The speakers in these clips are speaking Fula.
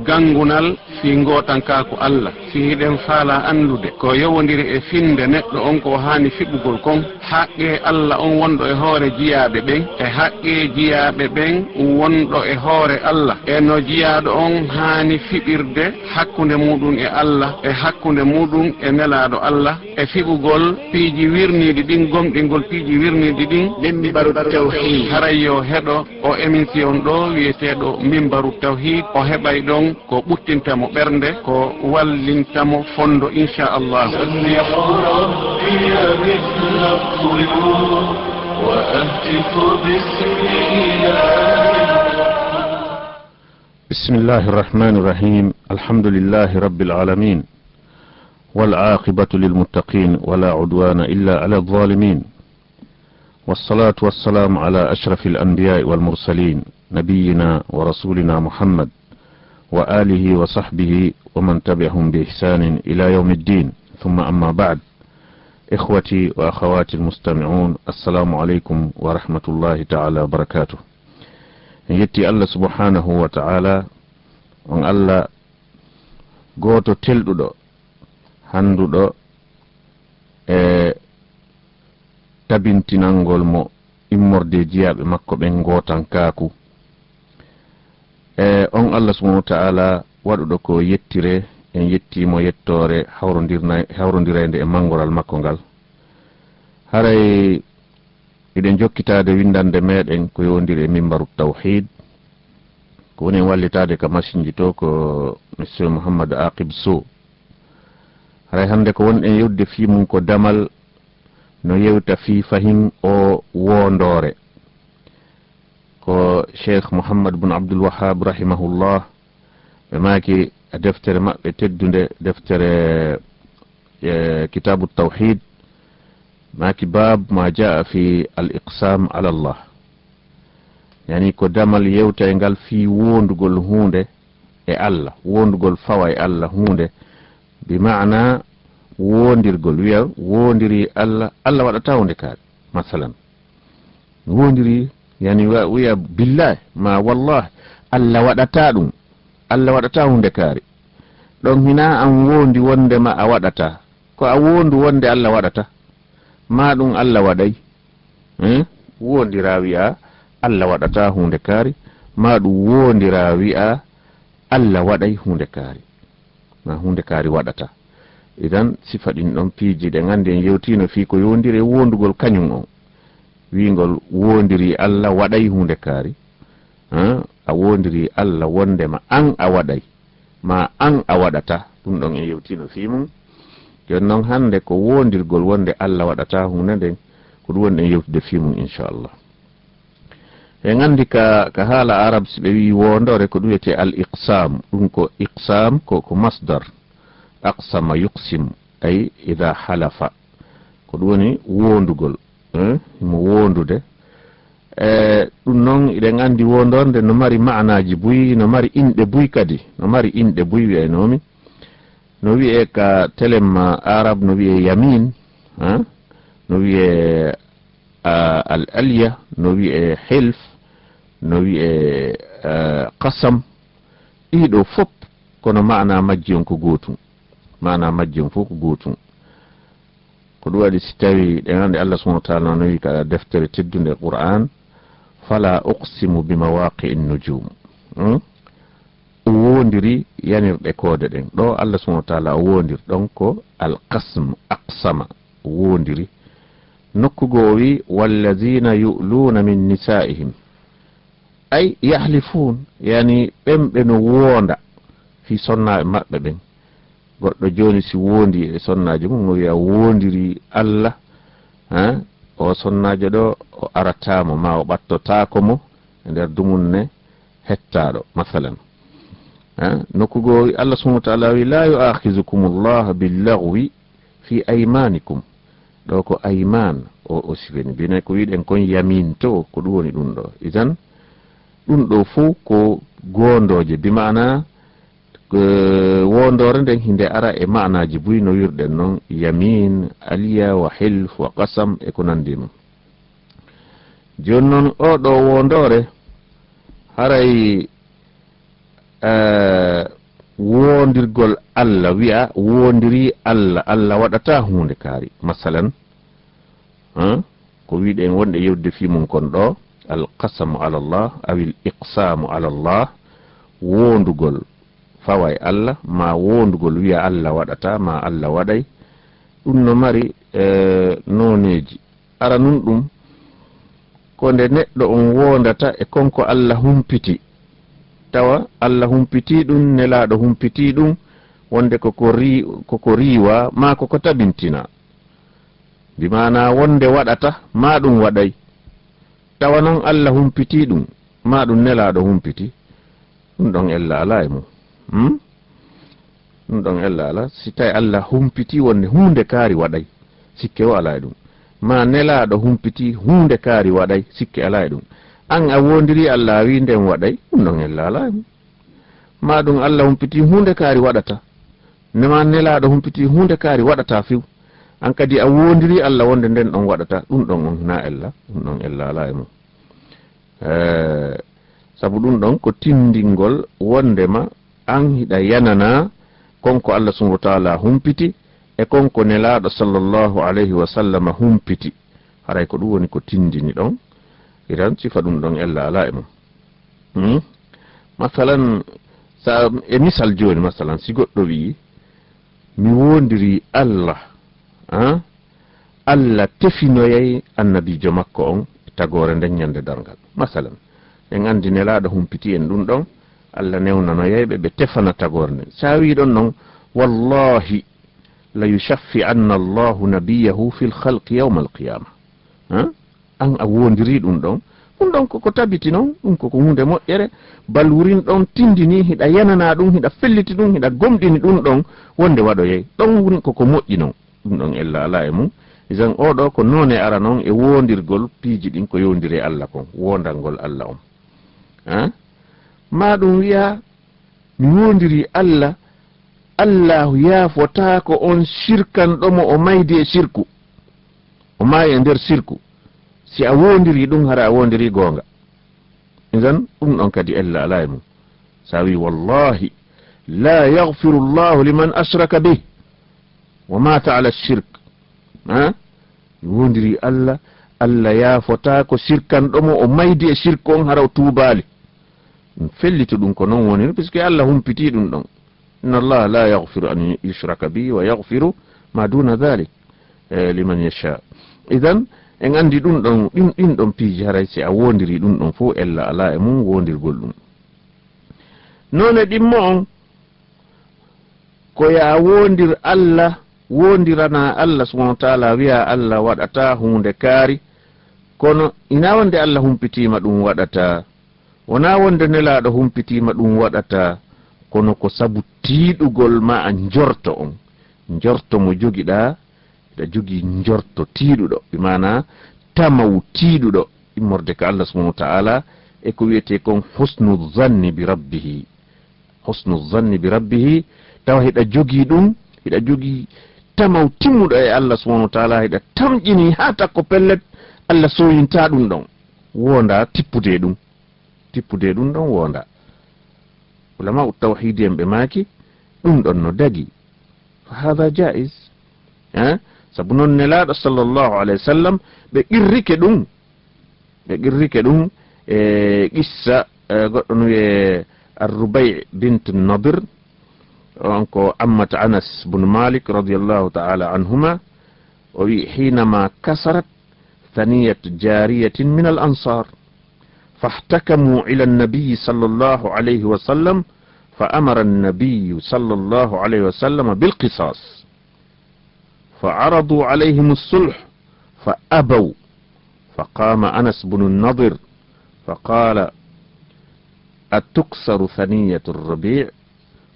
gangunal fi gotanka ko Allah fi hiɗen faala andude ko yowodiri e finde neɗɗo on ko hani fiɓugol kon haqqe Allah on wonɗo e hoore jiyaɓe ɓen e haqqe jiyaɓe ɓen wonɗo e hoore Allah e no jiyaɗo on hani fiɓirde hakkude muɗum e Allah e hakkude muɗum e nelaɗo Allah e fiɓugol piiji wirniɗi ɗin gomɗingol piiji wirniɗi ɗin mimbaru tawhid haray yo heɗo o émission ɗo wiyeteɗo mimbaru tawhid o heɓay ɗon ko ɓuttintamo ɓernde ko wallintamo fondo inchallah بسم الله الرحمن الرحيم الحمد لله رب العالمين والعاقبة للمتقين ولا عدوان إلا على الظالمين والصلاة والسلام على أشرف الأنبياء والمرسلين نبينا ورسولنا محمد وآله وصحبه ومن تبعهم بإحسان إلى يوم الدين ثم أما بعد إخوتي وأخواتي المستمعون السلام عليكم ورحمة الله تعالى وبركاته يتي الله سبحانه وتعالى on Allah goto telɗuɗo handuɗo e tabintinangol mo immorde jiyaɓe makko ɓen gotankaku e on Allah subhanahu wa ta'ala waɗuɗo ko yettire en yettimo yettore hawrodirede e mangoral makko ngal haray eɗen jokkitade windande meɗen ko yowdiri e mimbaru tawhid ko woni wallitade ka machine to ko monsieur Mouhamadou Aqib Sow haray hande ko wonɗen yewde fi mum ko damal no yewta fi fahin o wondore ko Cheikh Mouhammad bin Abdul Wahhab rahimahullah ɓe maki deftere maɓɓe teddude deftere kitabu tawhid maki bab ma jaa fi al iqsam ala Allah yani ko damal yewta e ngal fi wondugol hunde e Allah wondugol fawa e Allah hunde bi maana wondirgol wiya wondiri Allah Allah waɗata hunde kaari masalan wondiri yani wiya billahi ma wallahi Allah waɗata ɗum Allah waɗata hunde kaari ɗon hina an wondi wonde ma a waɗata ko a wondu wonde Allah waɗata ma ɗum Allah waɗay wondira wi'a Allah waɗata hunde kaari ma ɗum wondira wi'a Allah waɗay hunde kaari ma hunde kaari waɗata idan sifa ɗin ɗon piiji ɗe gandi en yewtino fi ko yondiri wondugol kañum on wingol wondiri Allah waɗay hunde kaari a wondiri Allah wondema an a waɗay ma an a waɗata ɗum ɗon en yewtino fi mum jon noon hande ko wondirgol wonde Allah waɗata hunde nden ko ɗum wonde en yewtude fi mum inchallah en andi ka haala arab si ɓe wi wondore ko ɗum wiyete al iqsam ɗum ko iqsam ko masdar aqsama yuqsim ay ida halafa ko ɗum woni wondugol mo wondude ɗum noon eɗen andi wondorde no mari ma'naji buy no mari inɗe buy kadi no mari inɗe buy wiyaynomi no wiye ka telema arab no wiye yamin no wiye al alya no wiye hilf no wiye qasam ɗiɗo fop kono ma'na majji on ko gotum ma'na majji on fof ko gotum ko ɗum waɗi si tawi ɗen andi Allah subhanahu wa ta'ala no wi ka deftere teddunde Qur'an fala uqsimu bimawaqi an-nujum o wondiri yanirɗe koode ɗen ɗo Allah subhanahu wa ta'ala o wondir ɗon ko al-qasm aqsama o wondiri nokkugo o wi wallazina yu'luna min nisa'ihim ay yahlifun yani ɓemɓe no wonda fi sonnaɓe maɓɓe ɓen goɗɗo joni si wondi e sonnajo mum o wiya wondiri Allah o sonnajo ɗo o aratamo ma o ɓattotako mo e nder dumunne hettaɗo masalan nokkugo Allah subhanahu wa ta'ala wi la yu'akhizukum Allah billaghwi fi aymanikum ɗo ko ayman o sireni bine ko wiɗen kon yamin to ko ɗum woni ɗum ɗo idan ɗum ɗo fo ko gondoje bi maana wondore nden hinde ara e ma'naji buy no wirɗen noon yamin aliya wa hilf wa qasam e ko nandi mum joni noon oɗo wondore haray wondirgol Allah wi'a wondiri Allah Allah waɗata hunde kaari masalan ko wiɗen wonde yewde fi mum kon ɗo alqasamu ala Allah awil iqsamu ala Allah wondugol faway Allah ma wondugol wi'a Allah waɗata ma Allah waɗay ɗum no mari noneji ara nun ɗum ko nde neɗɗo on wondata e konko Allah humpiti tawa Allah humpiti ɗum nelaɗo humpiti ɗum wonde koko riwa ma koko tabintina bimana wonde waɗata ma ɗum waɗay tawa noon Allah humpiti ɗum ma ɗum nelaɗo humpiti ɗum ɗon ella ala e mum ɗum ɗon ella ala si tawi Allah humpiti wonde hunde kaari waɗay sikke o ala e ɗum ma nelaɗo humpiti hunde kaari waɗay sikke ala e ɗum an a wondiri Allah wi nden waɗay ɗum ɗon ella ala e mum ma ɗum Allah humpiti hunde kaari waɗata nema nelaɗo humpiti hunde kaari waɗata fiw an kadi a wondiri Allah wonde nden ɗon waɗata ɗum ɗon on na ella ɗum ɗon ella ala e mum sabu ɗum ɗon ko tindingol wondema an hiɗa yanana konko Allah subhanahu wa ta'ala humpiti e konko nelaɗo sallallahu alayhi wa sallam humpiti haray ko ɗum woni ko tindini ɗon iran sifa ɗum ɗon ella ala e mum masalan sa e misal joni masalan si goɗɗo wi mi wondiri Allah Allah tefinoyay annabijo makko on e tagore nden ñande dargal masalan en andi nelaɗo humpiti en ɗum ɗon Allah newnanoyayɓe ɓe tefana tagore nden sa wi ɗon noon wallahi la yushaffi anna Allahu nabiyahu fil khalqi yawma alqiyama an a wondiri ɗum ɗon koko tabiti noon ɗum koko hunde moƴƴere balwurin ɗon tindini hiɗa yanana ɗum hiɗa felliti ɗum hiɗa gomɗini ɗum ɗon wonde waɗoyay ɗon woni koko moƴƴi noon ɗum ɗon ella ala e mum isan oɗo ko none ara noon e wondirgol piiji ɗin ko yowndiri Allah kon wondalngol Allah on ma ɗum wiya mi wondiri Allah Allahu yaafota ko on shirkanɗomo o maydi e shirku o maayi e nder shirku si a wondiri ɗum hara a wondiri goonga isan ɗum ɗon kadi ella ala e mum sa wi wallahi la yaghfiru llahu liman ashraka bih wa mata ala shirk wondiri Allah yaafota ko shirkanɗomo o maydi e shirku on hara o tuubali ɗum fellito ɗum ko noon woni puisque Allah humpiti ɗum ɗon inna Allah la yaghfiru an yushraka bihi wa yaghfiru ma duna dhalik liman yasha idan en andi ɗum ɗon ɗin ɗon piiji haray si a wondiri ɗum ɗon fof ella ala e mum wondirgol ɗum none ɗimmo on ko ya wondir Allah wondirana Allah subhanahu wa ta'ala wiya Allah waɗata hunde kaari kono ina wonde Allah humpitima ɗum waɗata wona wonde nelaɗo humpitima ɗum waɗata kono ko sabu tiiɗugol ma a njorto on njorto mo jogiɗa ida jogi njorto tiiɗuɗo bimana tamaw tiiɗuɗo immorde ka Allah subhanahu wa ta'ala e ko wiyete kon husnu zanni bi rabbihi tawa hiɗa jogi ɗum hiɗa jogi tamaw timmuɗo e Allah subhanahu wa ta'ala hiɗa tamƴini ha takko pellet Allah soyinta ɗum ɗon wonda tippude ɗum ɗon wonda ulama tawhid en ɓe maaki ɗum ɗon no dagi fa hada jaiz sabu noon nelaɗo sallllahu alayhi wa sallam ɓe qirrike ɗum e qissa goɗɗo no wiye arrubay bint nadir on ko ammata anas bnu malik radiallahu taala anhuma o wi hinama kasarat thaniyatu jariyatin min al ansar فاحتكموا إلى النبي صلى الله عليه وسلم فأمر النبي صلى الله عليه وسلم بالقصاص فعرضوا عليهم الصلح فأبوا فقام أنس بن النضر فقال أتكسر ثنية الربيع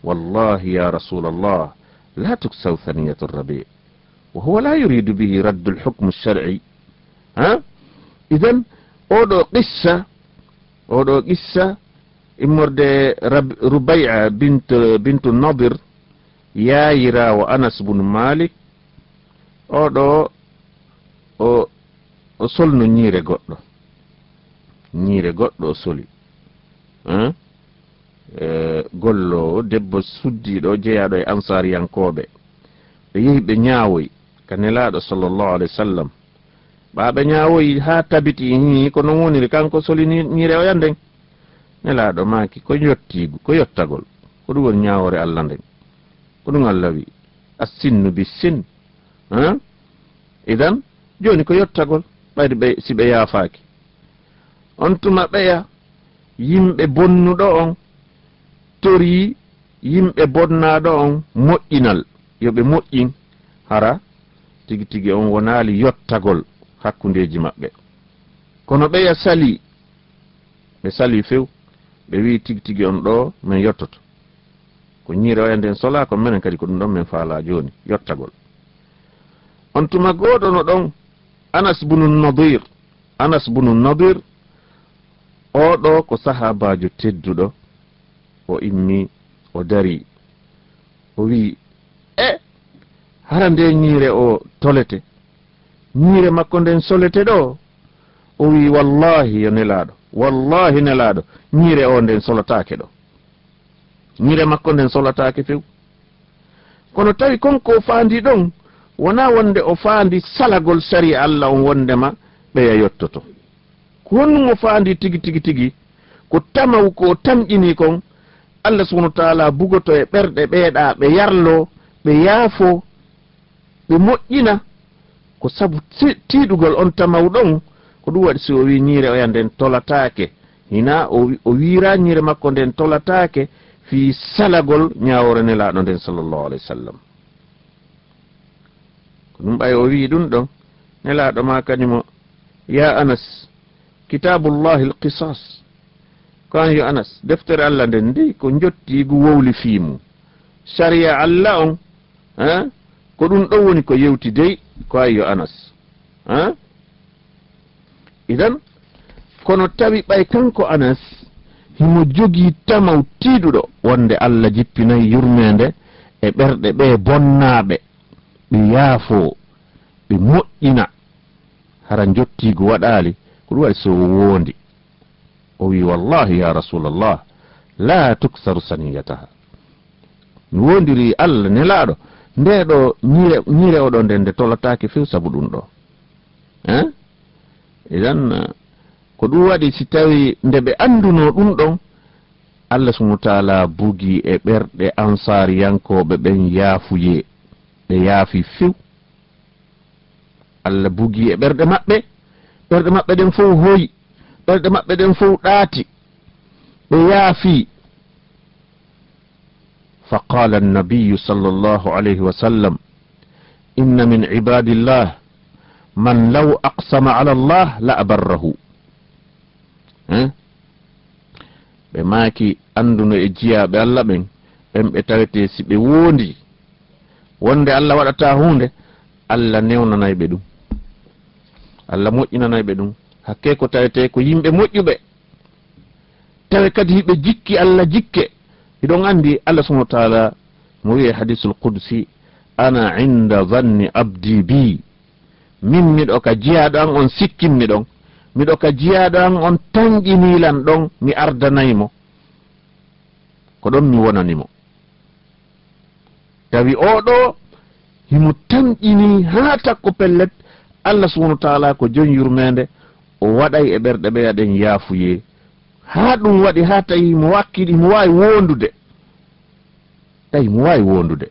والله يا رسول الله لا تكسر ثنية الربيع وهو لا يريد به رد الحكم الشرعي إذن أودو قصة immorde Rubai'a bintu Nadir yaayirawo Anas bun Malik oɗo o solno ñiire goɗɗo o soli gollo debbo suddiɗo jeyaɗo e ansariyankoɓe ɓe yehi ɓe ñaawoyi ka nelaɗo sallllahu alayhi wa sallam ɓaɓe ñaawoyi ha tabiti hi ko non woniri kanko soli ñire o yanden nelaɗo maki ko yottigu ko yottagol ko ɗum woni ñawore allah nden ko ɗum allah wi assinnu bisin idan joni ko yottagol ɓayde ɓe si ɓe yaafaki on tuma ɓeya yimɓe bonnuɗo on tori yimɓe bonnaɗo on moƴƴinal yoɓe moƴƴin hara tigi tigi on wonali yottagol hakkundeji maɓɓe kono ɓeya sali ɓe sali few ɓe wi tigi tigi on ɗo min yottoto ko ñiire oya nden sola ko minen kadi ko ɗum ɗon min faala joni yottagol on tuma goɗono ɗon Anas bunu Nadir oɗo ko sahabajo tedduɗo o immi o dari o wi hara nde ñiire o tolete ñiire makko nden solete ɗo o wi wallahi yo nelaɗo wallahi nelaɗo ñiire o nden solotake ɗo ñiire makko nden solotake few kono tawi konko o faandi ɗon wona wonde o faandi salagol sari Allah on wondema ɓeya yottoto ko honnum o faandi tigi ko tamaw ko tamƴini kon Allah subhanahu wa ta'ala bugoto e ɓerɗe ɓeeɗa ɓe yarlo ɓe yaafo ɓe moƴƴina ko sabu tiiɗugol on tamaw ɗon ko ɗum waɗi si o wi ñiire oya nden tolatake hina o wiira ñiire makko nden tolatake fi salagol ñawore nelaɗo nden sallllahu alayhi wa sallam ko ɗum ɓay o wi ɗum ɗon nelaɗo ma kanimo ya Anas kitabullahi alqisas ko an yo Anas deftere Allah nden ndi ko jottigu wowli fiimu sharia Allah on ko ɗum ɗon woni ko yewti dey ko ay yo Anas idan kono tawi ɓay kanko Anas himo jogii tamaw tiiɗuɗo wonde Allah jippinayi yurmede e ɓerɗe ɓe bonnaɓe ɓe yaafo ɓe moƴƴina hara jottigu waɗali ko ɗum waɗi so wondi o wi wallahi ya rasulallah la tuksaru saniyataha mi wondiri Allah nelaɗo ndeɗo ñiire oɗo nden nde tolatake few sabu ɗum ɗo idan ko ɗum waɗi si tawi nde ɓe anduno ɗum ɗon Allah subhanahu wa ta'ala bugi e ɓerɗe ansariyankoɓe ɓen yaafuye ɓe yaafi few Allah bugi e ɓerɗe maɓɓe ɗen fof hoyi ɓerɗe maɓɓe ɗen fof ɗaati ɓe yaafi فقال النبي صلى الله عليه وسلم إن من عباد الله من لو أقسم على الله لأبره ɓe maaki anduno e jiyaɓe Allah ɓen ɓe tawete si ɓe wondi wonde Allah waɗata hunde Allah newnanay ɓe ɗum Allah moƴƴinanay ɓe ɗum hakke ko tawete ko yimɓe moƴƴuɓe tawe kadi hiɓe jikki Allah jikke iɗon andi Allah subhanahu wa ta'ala mo wi'e hadisul qudsi ana inda dhanni abdi bi min miɗo ka jiyaɗo an on sikkinmi ɗon miɗo ka jiyaɗo an on tanƴinilan ɗon mi ardanaymo ko ɗon mi wonanimo tawi oɗo himo tanƴini ha takko pellet Allah subhanahu wa ta'ala ko jon yurmede o waɗay e ɓerɗe ɓeyaɗen yaafuye ha ɗum waɗi ha tawi mo wakkili mo wawi wondude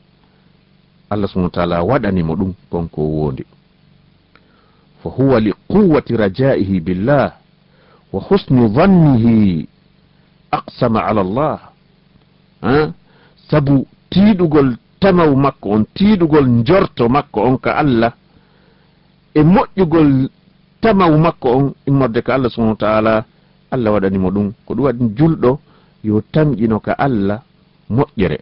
Allah subhanahu wa ta'ala waɗanimo ɗum konko wondi fa huwa li quwwati rajaihi billah wa husni dhannihi aqsama ala Allah sabu tiiɗugol tamaw makko on tiiɗugol njorto makko on ka Allah e moƴƴugol tamaw makko on immorde ka Allah subhanahu wa ta'ala Allah waɗanimo ɗum ko ɗum waɗi julɗo yo tamƴino ka Allah moƴƴere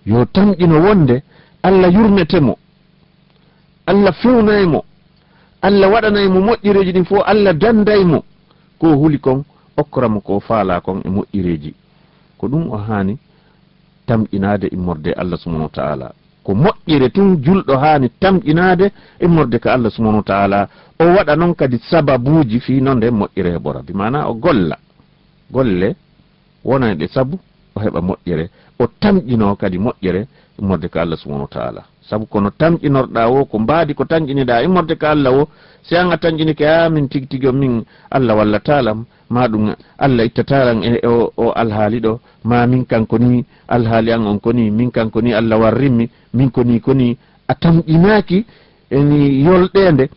yo tamƴino wonde Allah yurmetemo Allah fewnaymo Allah waɗanaymo moƴƴireji ɗin fof Allah dandaymo ko huli kon okkoramo ko faala kon e moƴƴireji ko ɗum o haani tamƴinade immorde Allah subhanahu wa ta'ala ko moƴƴire tun julɗo haani tamƴinade immorde ka Allah subhanahu wa ta'ala o waɗa noon kadi sababuji fi noon nde moƴƴire heɓora bi mana o golle wonande sabu o heɓa moƴƴere o tamƴino kadi moƴƴere immorde ka Allah subhanahu wa ta'ala sabu kono tamƴinorɗa o ko mbaadi ko tamƴiniɗa immorde ka Allah o si an a tamƴinike min tigi tigi min Allah wallatalam ma ɗum Allah ittataran o alhaali ɗo ma min kanko ni alhaali an on koni min kanko ni Allah warrinmi min koni a tamƴinaki eni yolɗende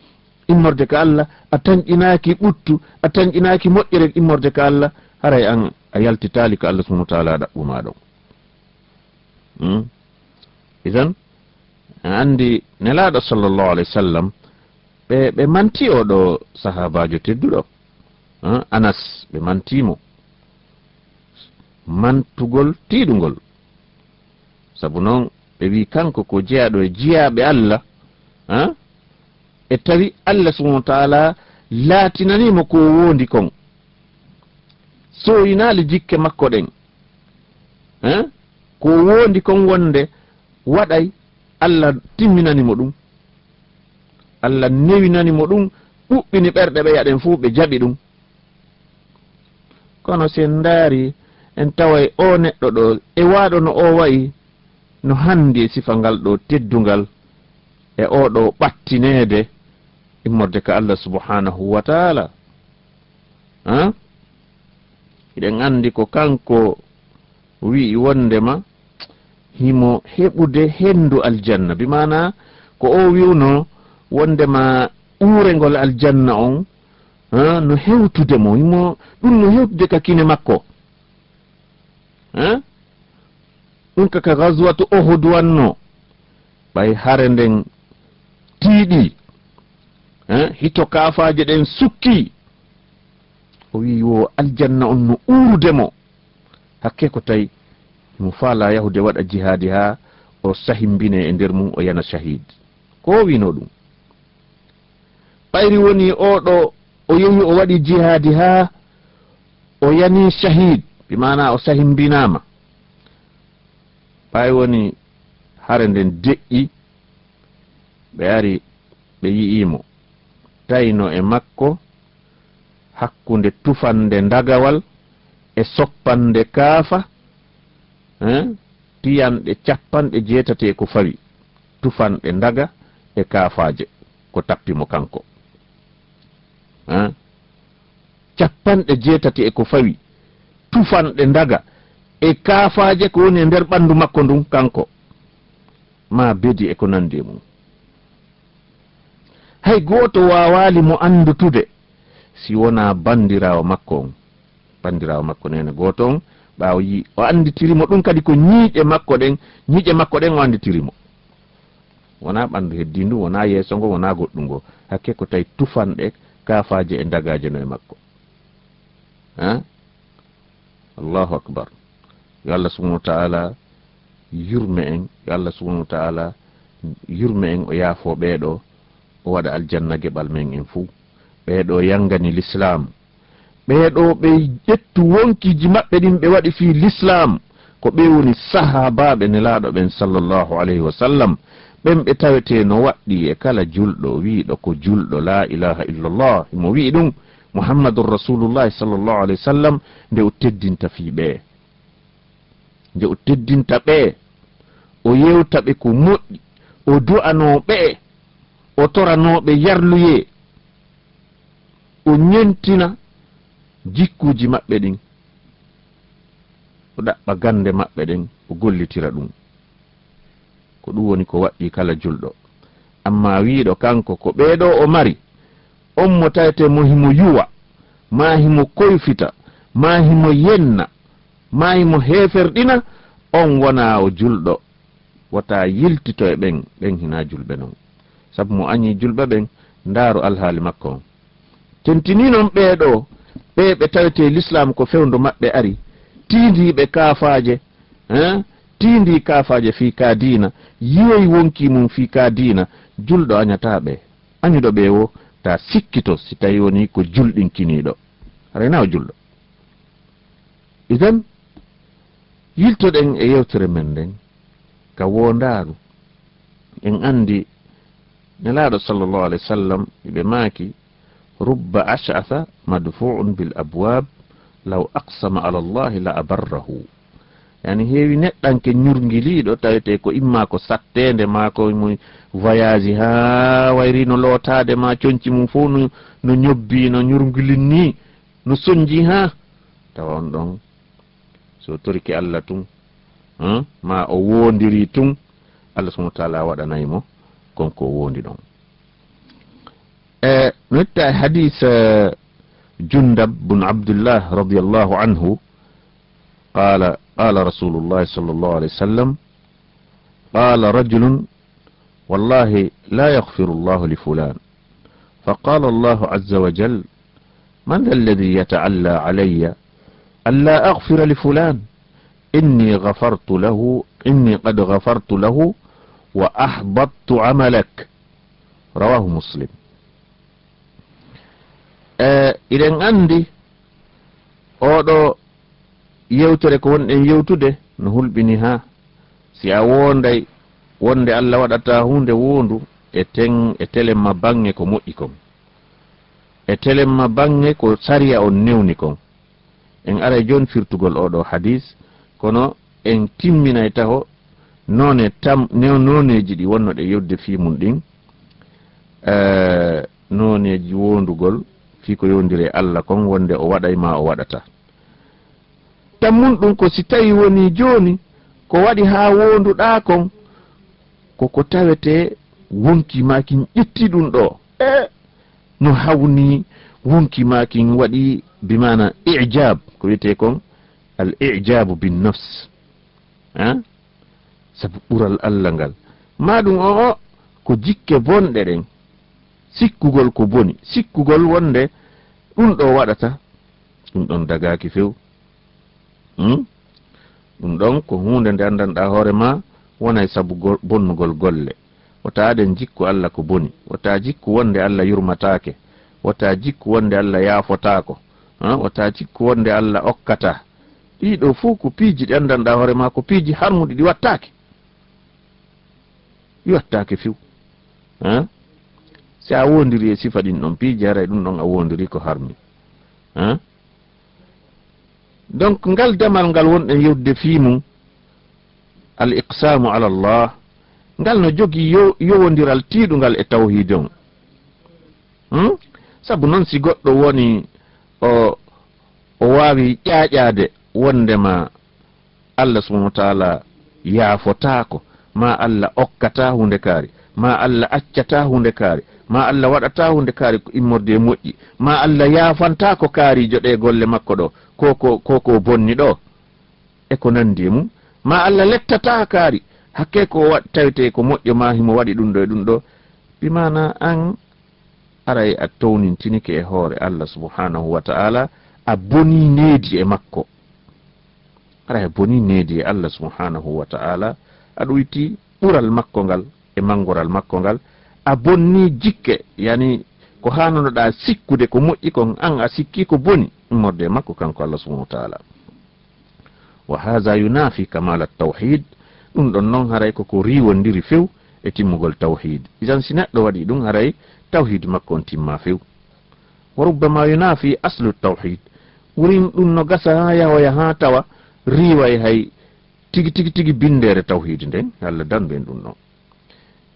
immorde ka Allah a tamƴinaki ɓuttu a tamƴinaki moƴƴere immorde ka Allah haray an a yaltitali ko Allah subhanahu wa ta'ala ɗaɓɓuma ɗon idan andi nelaɗo sallllahu alayhi wa sallam ɓe manti oɗo sahabajo tedduɗo Anas ɓe mantimo mantugol tiɗugol sabu noon ɓe wi kanko ko jeyaɗo e jiyaɓe Allah e tawi Allah subhanahu wa ta'ala laatinanimo ko wondi kon soyinali jikke makko ɗen ko wondi kon wonde waɗay Allah timminanimo ɗum Allah newinanimo ɗum ɓuɓɓini ɓerɗe ɓe yaɗen fuu ɓe jaɓi ɗum kono sen ndaari en taway o neɗɗo ɗo e waɗo no o wayi no handi e sifangal ɗo teddungal e oɗo ɓattinede immorde ka Allah subhanahu wa ta'ala iɗen andi ko kanko wi'i wondema himo heɓude hendu aljanna bimana ko o wiwno wondema urengol aljanna on no hewtudemo himo ɗum no hewtude ka kine makko ɗum kaka gazwatu Uhud wanno ɓay hare nden tiiɗi hito kafaje ɗen sukki o wi wo aljanna on no urudemo hakke ko tawi mo faala yahude waɗa jihadi ha o sahimbine e nder mum o yana shahid ko wino ɗum ɓayri woni oɗo o yehi o waɗi jihadi ha o yani shahid bimana o sahimbinama ɓay woni hare nden deƴƴi ɓe ari ɓe yi'imo tayno e makko hakkunde tufande ndagawal e soppande kaafa tiyanɗe capanɗe 7 ko fawi tufanɗe ndaga e kaafaje ko tappimo kanko capanɗe 7 ko fawi tufanɗe ndaga e kaafaje ko woni e nder ɓandu makko ndun kanko ma bedi e ko nandi mum hay goto wawali mo andutude si wona bandirawo makko on bandirawo makko nene goto on ɓawo yi o anditirimo ɗum kadi ko ñiiƴe makko ɗen o anditirimo wona ɓandu heddi ndu wona yeeso ngo wona goɗɗum ngo hakke ko tawi tufanɗe kaafaje e ndagaje no e makko allahu akbar yo Allah subhanahu wa ta'ala yurme en yo Allah subhanahu wa ta'ala yurme en o yaafo ɓeeɗo o waɗa aljanna geɓal men en fuu ɓeeɗo yangani l'islam ɓeeɗo ɓe ƴettu wonkiji maɓɓe ɗin ɓe waɗi fi l'islam ko ɓe woni sahabaɓe nelaɗo ɓen sallllahu alayhi wa sallam ɓen ɓe tawete no waɗɗi e kala julɗo wiiɗo ko julɗo la ilaha illallah mo wi'i ɗum muhammadun rasulullahi sallllahu alayhi wa sallam nde o teddinta fi ɓe nde o teddinta ɓe o yewta ɓe ko moƴƴi o du'ano ɓe o toranoɓe yarluye o ñentina jikkuji maɓɓe ɗin o ɗaɓɓa gande maɓɓe ɗen o gollitira ɗum ko ɗum woni ko waɗɗi kala julɗo amma wiiɗo kanko ko ɓeeɗo o mari on mo tawete mo himo yuwa ma himo koyfita ma himo yenna ma himo heferɗina on wona o julɗo wata yiltito e ɓen hina julɓe non sabu mo añi julɓe ɓen ndaaru alhaali makko on tentini noon ɓeeɗo ɓe tawete l'islam ko fewndo maɓɓe ari tiindiɓe kaafaje tiindi kaafaje fi ka diina yiwoy wonki mum fi ka diina julɗo añata ɓe añuɗo ɓe wo ta sikkito si tawi woni ko julɗinkiniɗo rena o julɗo idan yiltoɗen e yewtere men nden ka wondaaru en andi nelaɗo sallllahu alayhi wa sallam ɓe maaki rubba ash'atha madfu'un bil abwab law aqsama ala allahi la abarrahu yani heewi neɗɗanke ñurgiliɗo tawete ko imma ko sattede ma ko mo voyage ha wayri no lootade ma conci mum fof no ñobbi no ñurgilin ni no soñji ha tawa on ɗon so toriki Allah tun ma o wondiri tun Allah subhanahu wa ta'ala waɗanaymo konko wondi ɗon no itta hadith جندب بن عبد الله رضي الله عنه قال رسول الله صلى الله عليه وسلم قال رجل والله لا يغفر الله لفلان فقال الله عز وجل من ذا الذي يتعلى علي ألا أغفر لفلان إني قد غفرت له وأحبطت عملك رواه مسلم iɗen andi oɗo yewtere ko wonɗen yewtude no hulɓini ha si a wonday wonde Allah waɗata hunde wondu e telemma bange ko moƴƴi kon e telemma bange ko sariya on newni kon en ara jon firtugol oɗo hadis kono en timminay taho noneji ɗi wonno ɗe yewde fimum ɗin noneji wondugol fi ko yondire Allah kon wonde o waɗay ma o waɗata tammun ɗum ko si tawi woni joni ko waɗi ha wonduɗa kon koko tawete wonki makin ƴetti ɗum ɗo no hawni wonki makin waɗi bimana ijab ko wiyete kon al ijabu bin nafs sabu ɓural Allah ngal maɗum o ko jikke bonɗe ɗen sikkugol ko boni sikkugol wonde ɗum ɗo waɗata ɗum ɗon dagaki few ɗum ɗon ko hunde nde andanɗa hoore ma wonay sabu bonnugol golle wota aɗen jikku Allah ko boni wota jikku wonde Allah yurmatake wota jikku wonde Allah yaafotako wota jikku wonde Allah okkata ɗiɗo fuu ko piiji ɗi andanɗa hoore ma ko piiji harmuɗi ɗi wattake few si a wondiri e sifa ɗin ɗon piiji haray ɗum ɗon a wondiri ko harmi donc ngal damal ngal wonɗen yewde fimum al iqsamu ala Allah ngal no jogi yowodiral tiiɗugal e tawhid on sabu noon si goɗɗo woni o wawi ƴaƴade wondema Allah subhanahu wa ta'ala yaafotako ma Allah okkata hunde kaari ma Allah accata hunde kaari ma Allah waɗata hunde kaari ko immorde moƴƴi ma Allah yaafanta ko kaarijo ɗe golle makko ɗo koko bonni ɗo e ko nandi mum ma Allah lettata kaari hakke ko tawete ko moƴƴo ma himo waɗi ɗum ɗo e ɗum ɗo bimana an aray a townintinike e hoore Allah subhanahu wa ta'ala a boni needi e makko aray a boni needi e Allah subhanahu wa ta'ala aɗa witti ɓural makko ngal e mangoral makko ngal a bonni jikke yani ko hanonoɗa sikkude ko moƴƴi kon an a sikki ko boni immorde makko kanko Allah subhanahu wa ta'ala wa hadha yunafi kamal at-tawhid ɗum ɗon noon haray koko riwondiri few e timmugol tawhid idan si neɗɗo waɗi ɗum haray tawhid makko on timma few wa rubbama yunafi aslu tawhid wurin ɗum no gasa ha yahoya ha tawa riway hay tigi bindere tawhid nden Allah dandu en ɗum ɗon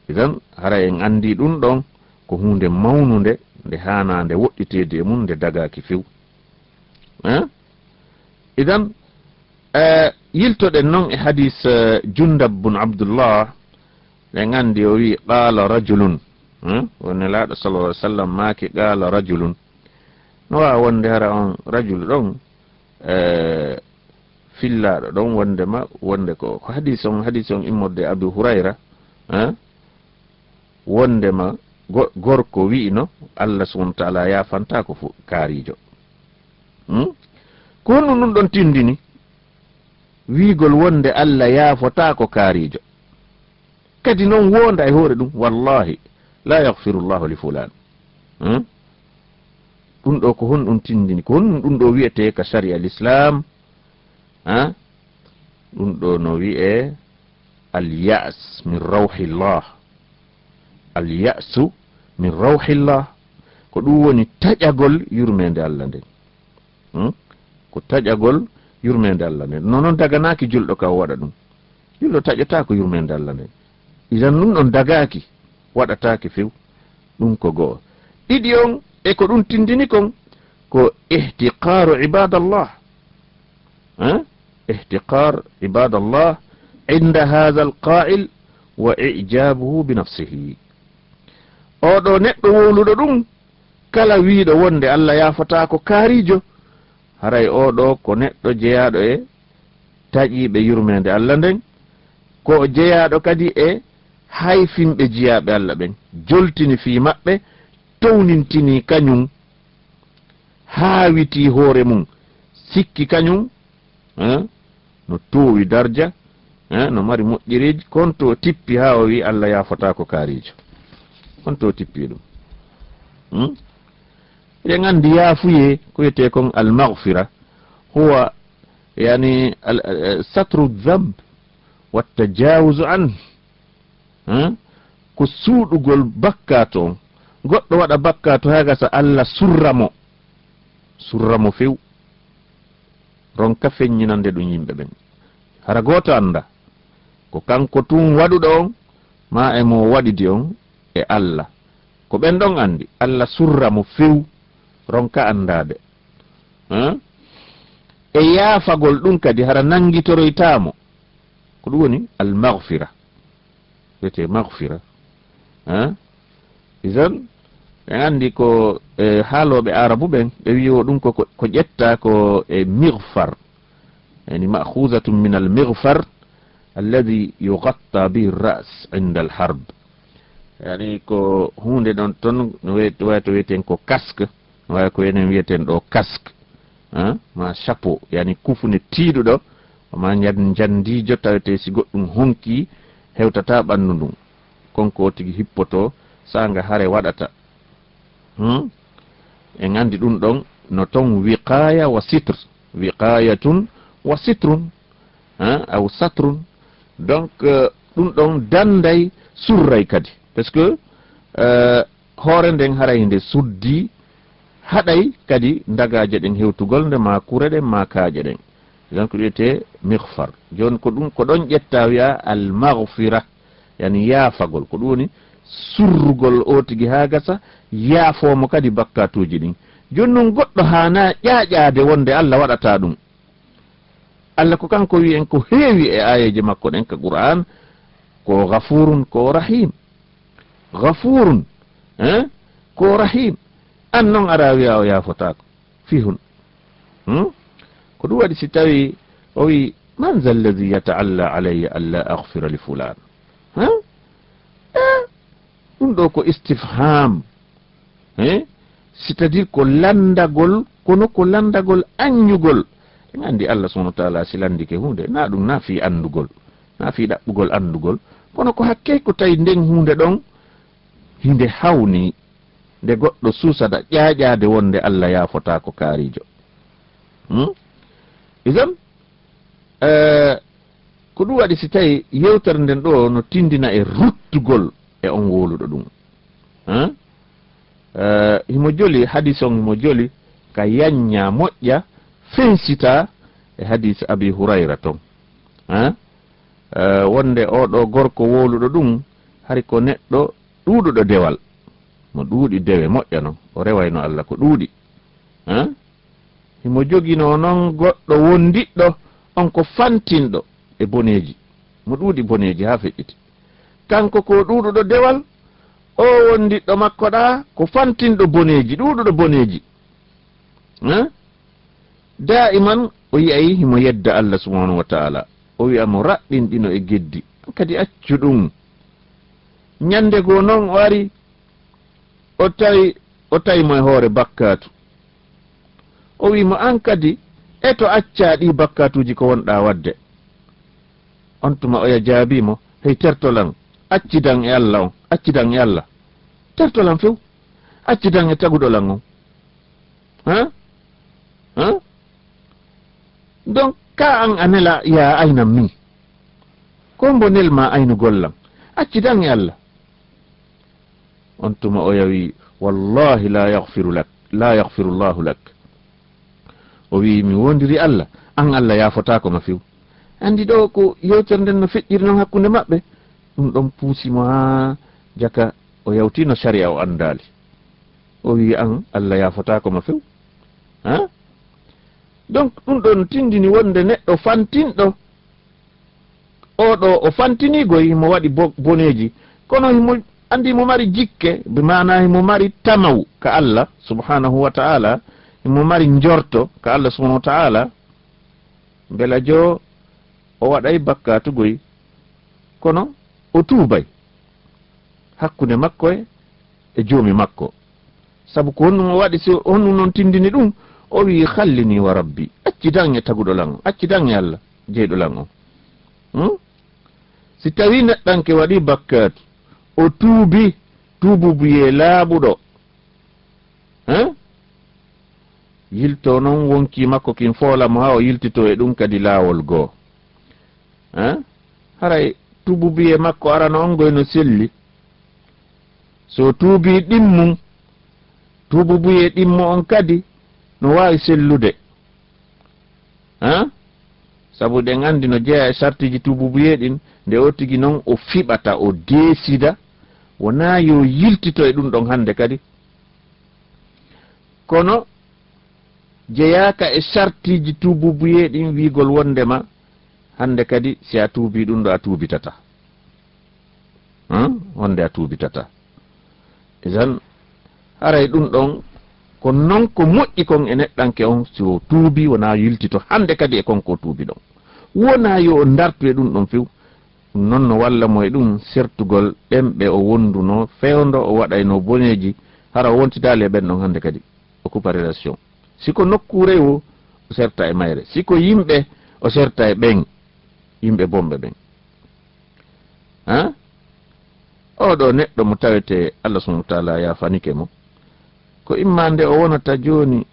idan haray en andi ɗum ɗon ko hunde mawnude nde hanande woɗɗitede e mum nde dagaki few idan yiltoɗen noon e hadis Jundab bun Abdullah ɗen andi o wi qala rajulun wonnelaɗo sallallahu alaihi wasallam maaki qala rajulun no wawa wonde hara on rajul ɗon fillaɗo ɗon wondema wonde ko hadis on immorde Abu Hurayra wondema gorko wi'ino Allah subhanahu wa ta'ala yafanta ko fu kaarijo ko honɗum ɗum ɗon tindini wiigol wonde Allah yaafota ko kaarijo kadi noon wonda e hoore ɗum wallahi la yaghfiru llahu li fulan ɗum ɗo ko honɗum tindini ko honɗum ɗum ɗo wiyete ka sharia l'islam ɗum ɗo no wi'e al-ya's min rawhillah al-ya'su min rawhillah ko ɗum woni taƴagol yurmede Allah nden ko taƴagol yurmede Allah nden nonon daganaki julɗo ka waɗa ɗum julɗo taƴata ko yurmede Allah nden idan ɗum ɗon dagaki waɗataki few ɗum ko go'o ɗiɗi on e ko ɗum tindini kon ko ihtiqaru ibadallah ihtiqar ibadallah inda hadha alqa'il wa ijabuhu bi nafsihi oɗo neɗɗo wowluɗo ɗum kala wiiɗo wonde Allah yafata ko kaarijo haray oɗo ko neɗɗo jeyaɗo e taƴiɓe yurmede Allah nden ko jeyaɗo kadi e hayfinɓe jiyaɓe Allah ɓen joltini fi maɓɓe townintini kañum haawiti hoore mum sikki kañum no towi darja no mari moƴƴiriji kon to tippi ha o wi Allah yafata ko kaarijo on to tippi ɗum eɗen andi yaafuye ko wiyete kon almaghfira huwa yani satru dhanb wattajawuzu an ko suuɗugol bakkato on goɗɗo waɗa bakkato ha gasa Allah surramo few ronka feññinande ɗum yimɓe ɓen hara goto anda ko kanko tun waɗuɗo on ma e mo waɗidi on e Allah ko ɓen ɗon andi Allah surramo few ronka andade e yaafagol ɗum kadi hara nangitoroytamo ko ɗum woni almaghfira wiyete maghfira isan ɓen andi ko haaloɓe arabu ɓen ɓe wiyo ɗum ko ƴetta ko e mighfar yani ma'khuzatum min almighfar alladhi yughatta bihi ar-ra's 'inda al-harb yani ko hunde ɗon ton no wayto wiyeten ko casque no way ko enen wiyeten ɗo casque ma chapeau yani kufune tiiɗuɗo ma jandijo tawete si goɗɗum honki hewtata ɓandu ndun konko tigi hippoto sanga hare waɗata en andi ɗum ɗon no ton wiqaya wa sitr wiqayatun wa sitrun aw satrun donc ɗum ɗon danday surray kadi parce que hoore nden haray nde suddi haɗay kadi dagaje ɗen hewtugol nde ma kure ɗen ma kaaje ɗen donc wiyete mighfar joni ko ɗum ko ɗon ƴetta wiya al maghfira yani yaafagol ko ɗum woni surrugol o tigi ha gasa yaafomo kadi bakkatuji ɗin joni noon goɗɗo hana ƴaƴade wonde Allah waɗata ɗum Allah ko kanko wi en ko heewi e ayeje makko ɗen ka Qur'an ko ghafurun ko rahim ghafurun ko rahim an noon ara wiya o yaafotako fihun ko ɗum waɗi si tawi o wi man za alladi yataalla alayya an la aghfira li fulan ɗum ɗo ko istifham c'est à dire ko landagol kono ko landagol anñugol en andi Allah subhanahu wa ta'ala si landike hunde na ɗum na fi andugol na fi ɗaɓɓugol andugol kono ko hakke ko tawi nden hunde ɗon hinde hawni nde goɗɗo susada ƴaƴade wonde Allah yaafota ko kaarijo isan ko ɗum waɗi si tawi yewtere nden ɗo no tindina e ruttugol e on woluɗo ɗum himo joli hadis on himo joli ka yanña moƴƴa fensita e hadis abi hurayra ton wonde oɗo gorko woluɗo ɗum hari ko neɗɗo ɗuuɗuɗo dewal mo ɗuuɗi dewe moƴƴa noon o rewayno Allah ko ɗuuɗi himo jogino noon goɗɗo wondiɗɗo on ko fantinɗo e boneji mo ɗuuɗi boneji ha feƴƴiti kanko ko ɗuuɗuɗo dewal o wondiɗɗo makko ɗa ko fantinɗo boneji ɗuuɗuɗo boneji daiman o yi'ay himo yedda Allah subhanahu wa ta'ala o wi'a mo raɓɓinɗino e geddi kadi accu ɗum ñande goo noon o ari o tawi mo e hoore bakkatu o wimo an kadi e to acca ɗi bakkatuji ko wonɗa wadde on tuma oya jaabimo hey tertolan accidan e Allah on accidan e Allah tertolan few accidan e taguɗolan on donc ka an anela ya aynam min ko mbo nelma aynugollam accidan e Allah on tuma o yawi wallahi la yaghfiru lak la yaghfiru llahu lak o wi mi wondiri Allah, an Allah yafotako ma few. Andi ɗo ko yewtere nden no feƴƴiri noon hakkunde maɓɓe, ɗum ɗon puusimo ha jaka o yawtino sharia o andali, o wi an Allah yafotako ma few. Donc ɗum ɗon tindini wonde neɗɗo fantinɗo oɗo o fantinigo himo waɗi boneji, kono himo andi mo mari jikke, be mana himo mari tamaw ka Allah subhanahu wa ta'ala, himo mari njorto ka Allah subhanahu wa ta'ala, bela jo o waɗay bakkatugoy, kono o tuubay hakkunde makko e joomi makko. Sabu ko honno o waɗi, so honno noon tindini ɗum, o wi khallini wa rabbi, acci dange taguɗo lan o, acci dange Allah jeyɗo lan o. Si tawi neɗɗanke waɗi bakkatu, o tuubi tuububuye laaɓuɗo, yilto noon wonki makko kin foolamo ha o yiltito e ɗum kadi laawol goo. Haray tuububuye makko arano on goy no selli, so tuubi ɗimmum, tuububuye ɗimmo on kadi no wawi sellude. Sabu ɗen andi no jeeya e sartiji tuububuye ɗin, nde o tigi noon o fiɓata, o deesida, wona yo yiltito e ɗum ɗon hande kadi, kono jeyaka e sartiji tuububuye ɗin wigol wondema hande kadi si a tuubi ɗum ɗo a tuubitata, wonde a tuubitata. Isan haray ɗum ɗon ko non ko moƴƴi kon e neɗɗanke on, so tuubi wona yiltito hande kadi e konko tuubi ɗon, wona yo o dartu e ɗum ɗon few. Non no walla mo e ɗum sertugol ɗemɓe o wonduno fewndo, o waɗayno boneji, hara o wontidali e ɓen ɗon hande kadi o coupa relation. Siko nokkure o serta e mayre, siko yimɓe o serta e ɓen, yimɓe bomɓe ɓen. Oɗo neɗɗo mo tawete Allah subhanahu wa ta'ala yafanike mo, ko immande o wonata joni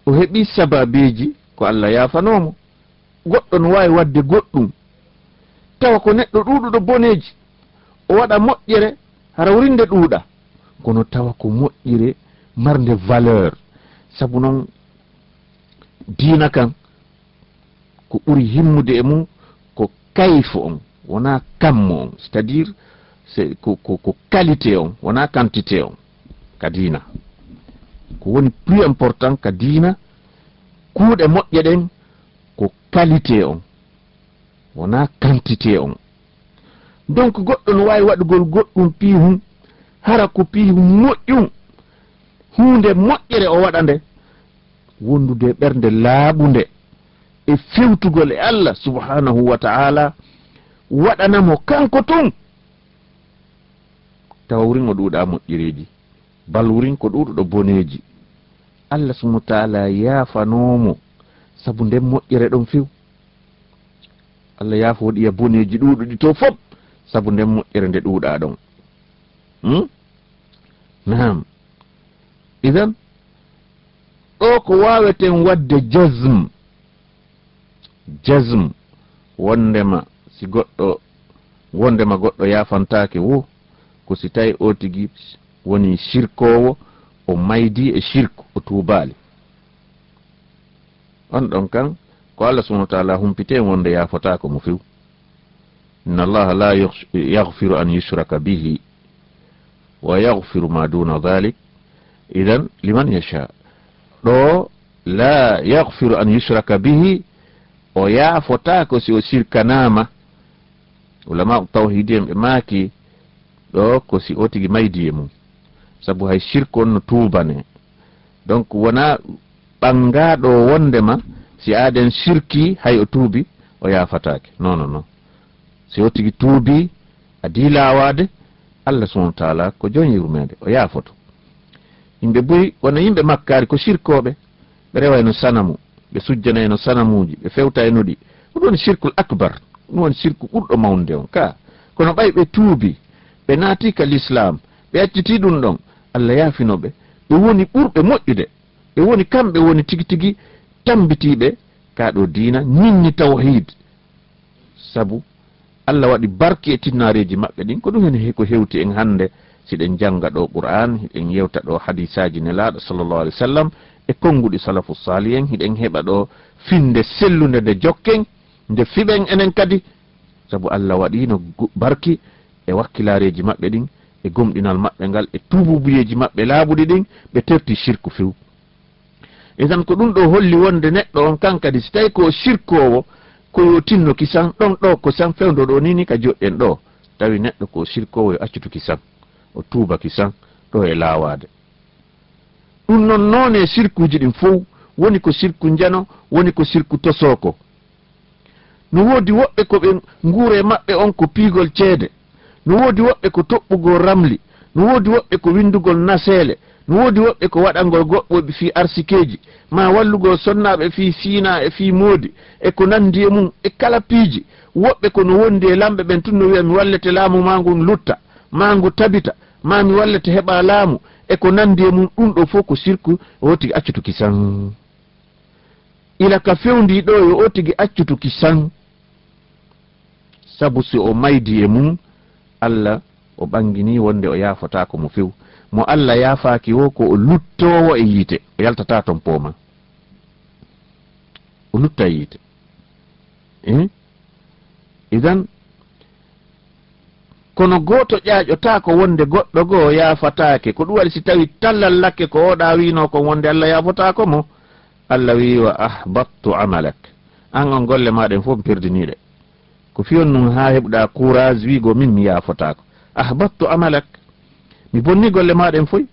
o heɓi sababiji ko Allah yafanomo. Goɗɗo no wawi wadde goɗɗum, tawa ko neɗɗo ɗuɗuɗo boneji, o waɗa moƴƴere hara wurinde ɗuuɗa, kono tawa ko moƴƴire marde valeur. Sabu noon diina kan ko ɓuri himmude e mum ko kayfu on, wona kammo on, c'est à dire ko qualité on, wona quantité on ka diina. Ko woni plus important ka diina, kuuɗe moƴƴe ɗen ko qualité on, wona quantité on. Donc goɗɗo no wawi waɗugol goɗɗum piihum, hara ko piihum moƴƴum, hunde moƴƴere o waɗa nde, wondude ɓernde laaɓunde e fewtugol e Allah subhanahu wa ta'ala, waɗanamo kanko tun, tawa wurin o ɗuuɗa moƴƴireji, bal wurin ko ɗuuɗuɗo boneji. Allah subhanahu wa ta'ala yafanomo sabu nden moƴƴere ɗon few. Allah yafa waɗiya boneji ɗuuɗuɗi to fop sabu nden moƴƴere nde ɗuuɗa ɗon. Naam, idan ɗo ko waweten wadde jazm wondema si goɗɗo, wondema goɗɗo yafantake wo, ko si tawi o tigi woni shirkowo, o maydi e shirku, o tuubali. On ɗon kan ko Allah subhanahu wa ta'ala humpite wonde yafotako mo few. Inna Allah la yaghfiru an yushraka bihi wa yaghfiru ma duna dhalik idan liman yasha. Ɗo la yaghfiru an yushraka bihi, o yafotako si o shirkanama. Ulama tawhidi en ɓe maaki ɗo ko si o tigi maydi e mum, sabu hay shirku on no tuubane. Donc wona ɓangaɗo wondema si aden shirki hay o tuubi o yafatake, non. Si o tigi tuubi adi lawade, Allah subhanahu wa ta'ala ko joni yurmede o yafoto. Yimɓe boyi wona yimɓe makkari ko shirkoɓe, ɓe rewa eno sanamu, ɓe sujjana eno sanamuji, ɓe fewta eno ɗi. Ɗum woni shirkul akbar, ɗum woni shirku ɓurɗo mawde on ka. Kono ɓay ɓe tuubi, ɓe naati ka l'islam, ɓe acciti ɗum ɗon, Allah yafinoɓe, ɓe woni ɓurɓe moƴƴude, ɓe woni kamɓe woni tigi tigi tambitiɓe ka ɗo diina, ñinni tawhid. Sabu Allah waɗi barki e tinnareji maɓɓe ɗin, ko ɗum hen ko hewti en hande siɗen janga ɗo Qur'an, en yewta ɗo hadisaji nelaɗo sallallahu alaihi wasallam, e konguɗi salafu sali en hiɗen heɓa ɗo finde sellude nde jokken nde fiɓen enen kadi sabu Allah waɗino barki e wakkilareji maɓɓe ɗin e gomɗinal maɓɓe ngal e tububuyeji maɓɓe laaɓuɗi ɗin ɓe terti shirku few e tan ko ɗum ɗo holli wonde neɗɗo on kankadi so tawi ko shirkowo ko yo tinno kisan ɗon ɗo ko san fewdo ɗo nini ka joɗɗen ɗo tawi neɗɗo ko shirkowo yo accutu kisan o tuuba kisan ɗo e laawade ɗum noon noon e sirkuji ɗin fof woni ko sirku njano woni ko sirku tosoko no woodi woɓɓe ko ɓe nguure maɓɓe on ko piigol ceede no woodi woɓɓe ko toɓɓugol ramli no woodi woɓɓe ko windugol naseele no woodi woɓɓe ko waɗangol goɗɗoɓe fii arsikeji ma wallugol sonnaɓe fii siina e fii moodi e ko nandi e mum e kala piiji woɓɓe ko no wondi e lamɓe ɓen tun no wiya mi wallete laamu ma ngun lutta ma ngu tabita ma mi wallete heɓa laamu e ko nandi e mum ɗum ɗo fof ko sirku o tigi accutuki san ila ka fewndi ɗo yo o tigi accutuki san sabu si o maydi e mum Allah o ɓangini wonde o yaafotako mo few mo Allah yaafaaki wo ko o luttowo e yiite o yaltata ton pooma o lutta e yiite idan kono gooto ƴaaƴota ko wonde goɗɗo goo yaafatake ko ɗum waɗi si tawi tallal lakke ko oɗa wino kon wonde Allah yaafotako mo Allah wi wa ahbattu amalak an on golle maɗen fof mi perdiniɗe ko fiyon num ha heɓɗa courage wigo min mi yaafotako ahbattu amalak mi bonni golle maɗen foy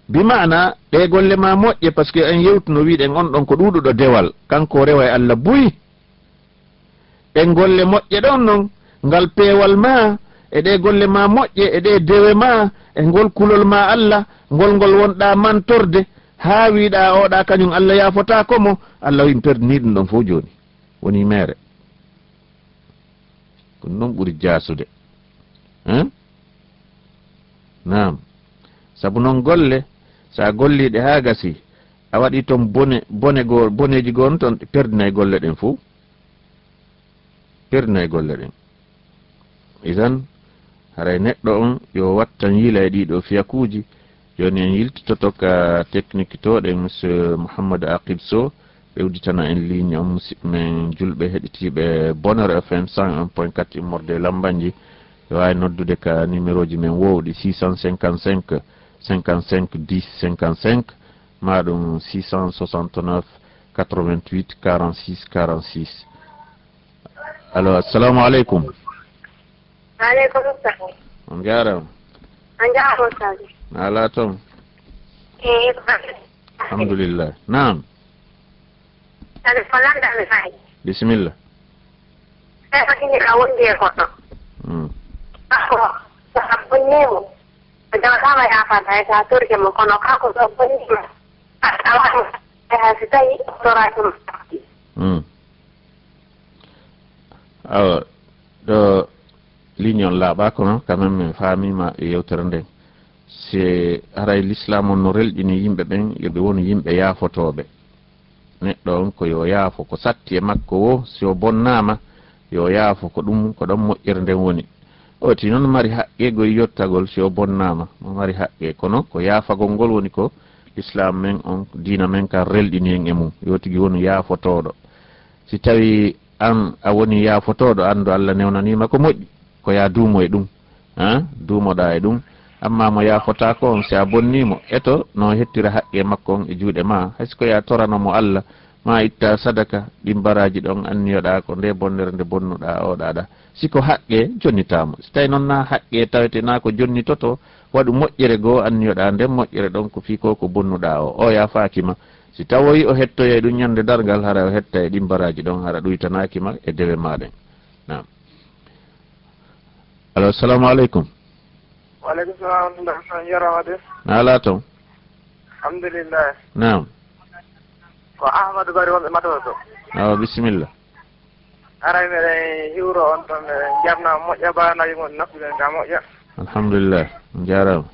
bimana ɗe golle ma moƴƴe par ce que en yewtuno wiɗen on ɗon ko ɗuɗuɗo dewal kanko rewa e Allah buyi ɗen golle moƴƴe ɗon noon ngal peewal ma e ɗe golle ma moƴƴe e ɗe dewe ma e ngol kulol ma Allah ngol wonɗa mantorde ha wiɗa oɗa kañum Allah yaafotako mo Allah wi mi perdini ɗum ɗon fof joni woni mere ko noon ɓuri jasude nam sabu noon golle sa golliɗe ha gasi a waɗi toon boneji goon toon perdinay golle ɗen fof perdinay golle ɗen isan haray neɗɗo on yo wattan yiila e ɗiɗo fiyakuji joni en yiltitoto ka technique to ɗen monsieur Mouhamadou Aqib Sow ɓe uditana en ligne on musidɓe men julɓe heɗitiɓe Bonheur FM 101.4 immorde Lambanji yo wawi noddude ka numéro ji men wowɗi 655 55 10 55 maɗum 669 88 46 46 allo assalamu aleykum. Aleykum salam. On jarama. On jarama Sadio. Ala toon. Alhamdulillah. Naam. Bismillah. Awa ɗo ligne on laaɓa kono quand même min faamima e yewtere nden si haray l'islam on no relɗini yimɓe ɓen yoɓe woni yimɓe yaafotoɓe neɗɗo on ko yo yaafo ko satti e makko wo si o bonnama yo yaafo ko ɗum ko ɗon moƴƴere nden woni oti noon mari haqqe goye yottagol si o bonnama mo mari haqqe kono ko yaafagol ngol woni ko l'islam men on diina men kan relɗini en e mum yo tigui woni yaafotoɗo si tawi an a woni yaafotoɗo andu Allah newnanima ko moƴƴi ko ya duumo e ɗum duumoɗa e ɗum amma mo yaafota ko on si a bonnimo eto no hettira haqqe makko on e juuɗe ma hayso ya toranomo Allah ma itta sadaka ɗimbaraji ɗon anniyoɗa ko nde bonnere nde bonnuɗa oɗaɗa siko haqqe jonnitamo so tawi noon na haqqe tawete na ko jonnitoto waɗu moƴƴere goo anniyoɗa nden moƴƴere ɗon ko fi ko bonnuɗa o yafakima si tawoyi o hettoye ɗum ñande dargal hara o hetta e ɗimbaraji ɗon hara ɗuytanakima e dewe maɗen nam alo assalamu aleykum. Waleykum salam yaramade ala toon alhamdulillah nam ko Ahmadou Bari wonɓe Matoto to awa bisimilla aray meɗen hiwro on toon meɗen jarnama moƴƴa banaji gon naftuɗen ka moƴƴa alhamdulillah jarama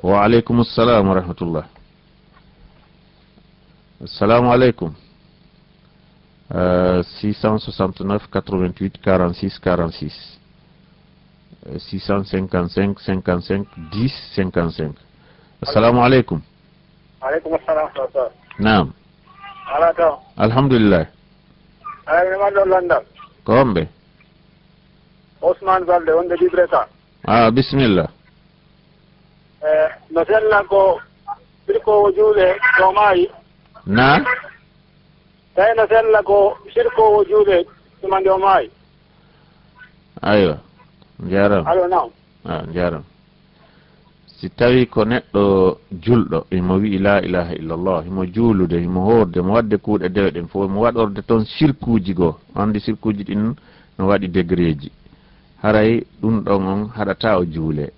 wa aleykum salam wa rahmatullah assalamu aleykum 669 88 46 46 655 55 10 55. Assalamu alaikum. Alaikum assalam wa rahmatullah. Naam. Ala to. Alhamdulillah. Ay ma do landa. Kombe. Osman Balde wonde libreta. Bismillah. No sella ko sirko wujude do mai. Na? Tay no sella ko sirko wujude tumande o mai. Aywa. Jaram. Allo naw. Jaram. Si tawi ko neɗɗo julɗo imo wi la ilaha illallah imo juulude imo horde mo wadde kuuɗe dewɗen fof mo waɗorde toon sirkuji goo andi sirkuji ɗin no waɗi degré ji haray ɗum ɗon on haɗata o juule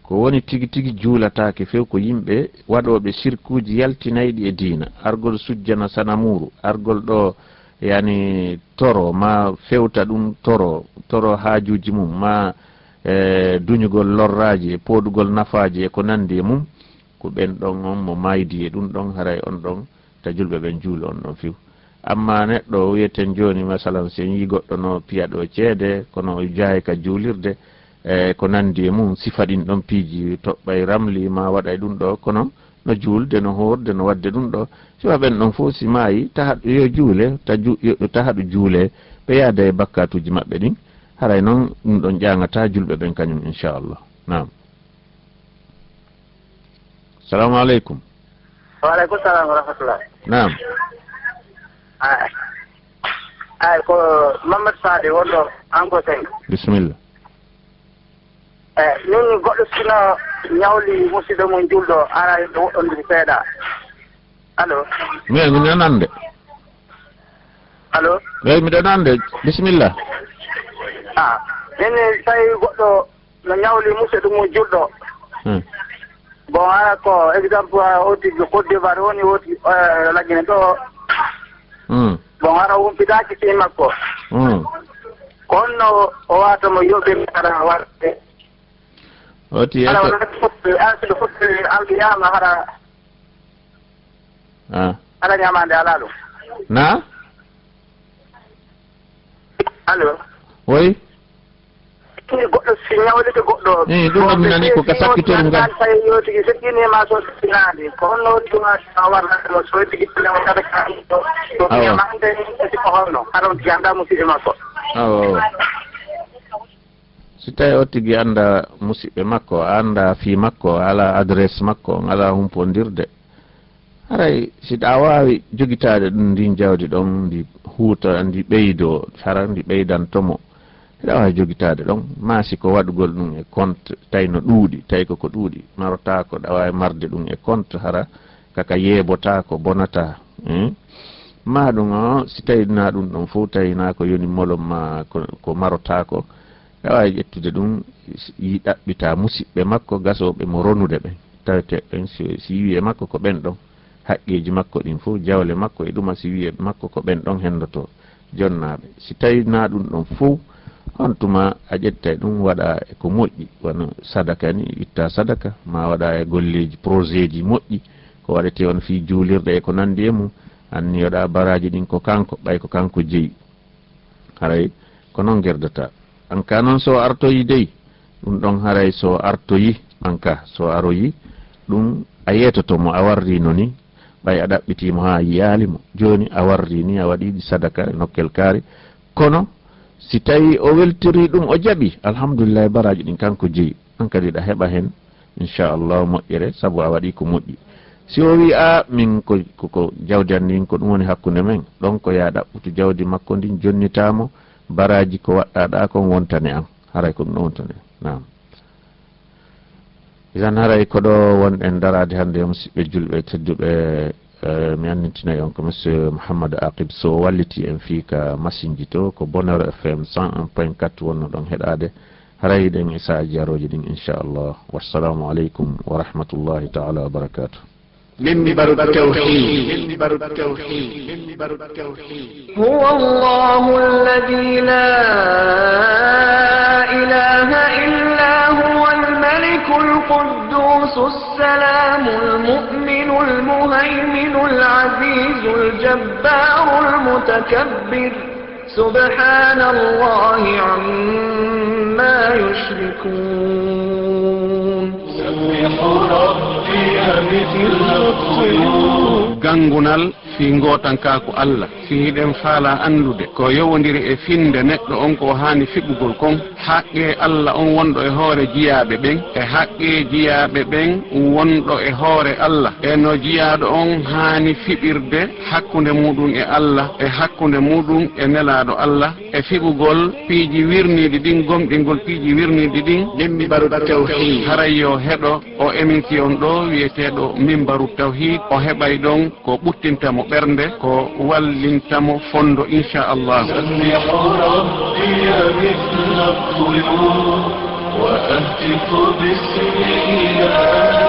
ko woni tigi tigi juulatake few ko yimɓe waɗoɓe sirkuji yaltinayɗi e diina argol sujjana sanamuru argol ɗo yani toro ma fewta ɗum toro haajuji mum ma duñugol lorraji e poɗugol nafaji e ko nandi e mum ko ɓen ɗon on mo maydi e ɗum ɗon haray on ɗon ta julɓe ɓen juulo on ɗon fiw amma neɗɗo wiyeten joni masalan sen yi goɗɗo no piya ɗo ceede kono jaayi ka juulirde ko nandi e mum sifa ɗin ɗon piiji toɓɓay ramli ma waɗay ɗum ɗo kono no juulde no horde no wadde ɗum ɗo sifa ɓen ɗon fof si maayi tahaɗo yo juule tahaɗo juule ɓe yaada e bakkatuji maɓɓe ɗin haray noon ɗum ɗon ƴaŋata julɓe ɓen kañum inchallah. Naam. Assalamu aleykum. Wa alaikum salam wa rahmatullah. Naam. Ay ko Mamadou Sade wonɗo Anko 5. Bismillah. Min goɗɗo sino ñawli musidɗo mum julɗo ara ɗo woɗɗondiri seeɗa. Allo. Mais mi nanande. Allo. Eyi miɗo nande bisimillah. Nene tawi goɗɗo no ñawli musidɗo mum julɗo. Bon ara ko exemple oti Côte d'Ivoire woni woti lagine ɗo. Bon ara humpitaki fi makko. Kono o wata mo yoɓe ara warde. Oti ala wala fuɗɗi alqiyama hara ala ñamande ala ɗum. Na? Allo. Oui. Goɗɗo si ñawlide goɗɗo. Ɗum ɗum nani ko ka sakkitori ngal. Tawi yo tigi seɗɗinima so sinade kono tuma warnatano so tigi pilamo kada kaɗo to ñamande siko holno haɗon tigi anda musidɓe makko. Awo. Si tawi o tigi anda musidɓe makko anda fi makko ala adresse makko ala humpondirde haray siɗa wawi jogitade ɗum ndin jawdi ɗon ndi huuta ndi ɓeydo hara ndi ɓeydantomo eɗa wawi jogitade ɗon masi ko waɗugol ɗum e compte tawi no ɗuuɗi tawi koko ɗuuɗi marota ko ɗa wawi marde ɗum e compte hara kaka yeebota ko bonata ma ɗum o si tawi na ɗum ɗon fof tawi na ko yoni molom ma ko marota ko ɗa wawi ƴettude ɗum yi ɗaɓɓita musidɓe makko gasoɓe mo ronude ɓen tawete ɓen si wi e makko ko ɓen ɗon haqqeji makko ɗin fof jawle makko e ɗuma si wi e makko ko ɓen ɗon hendoto jonnaɓe si tawi na ɗum ɗon fof on tuma a ƴetta ɗum waɗa e ko moƴƴi wono sadaka ni itta sadaka ma waɗa e golleji projet ji moƴƴi ko waɗete on fi juulirɗe e ko nandi e mum anni yoɗa baraji ɗin ko kanko ɓay ko kanko jeeyi haray ko noon gerdata an ka noon so artoyi dey ɗum ɗon haray so artoyi an ka so aroyi ɗum a yetotomo a warrino ni ɓay a ɗaɓɓitimo ha yiyalimo joni a warri ni a waɗiɗi sadaka e nokkel kaari kono si tawi o weltiri ɗum o jaɓi alhamdulillah baraji ɗin kanko jeeyi an kadi ɗa heɓa hen inchallah moƴƴere saabu a waɗi ko moƴƴi si o wi a min ko jawdi an ndin ko ɗum woni hakkude men ɗon ko ya ɗaɓɓutu jawdi makko ndin jonnitamo baraji ko waɗɗaɗa kon wontane an haray ko ɗum ɗo wontane nam isan haray ko ɗo wonɗen darade hannde musidɓe julɓe tedduɓe mi annintinayi on ko monsieur Mouhamadou Aqib Sow walliti en fii ka machine ji to ko Bonheur FM 101.4 wonno ɗon heɗade haray ɗen e saaji jaroji ɗin inchallah wassalamu aleykum wa rahmatullahi taala wa barakatuh. منبر التوحيد هو الله الذي لا إله إلا هو الملك القدوس السلام المؤمن المهيمن العزيز الجبار المتكبر سبحان الله عما يشركون سبح ربي مثل الطيور gangunal fi ngotankaku Allah si hiɗen faala andude ko yowodiri e finde neɗɗo on ko hani fiɓugol kon haqqe Allah on wonɗo e hoore jiyaɓe ɓen e haqqe jiyaɓe ɓen wonɗo e hoore Allah e no jiyaɗo on hani fiɓirde hakkude muɗum e Allah e hakkude muɗum e nelaɗo Allah e fiɓugol piiji wirniɗi ɗin gomɗingol piiji wirniɗi ɗin mimbaru tawhid haray yo heɗo o émission ɗo wiyeteɗo mimbaru tawhid o heɓay ɗon ko ɓuttintamo ɓernde ko wallintamo fondo inchallah وأهتف باسمه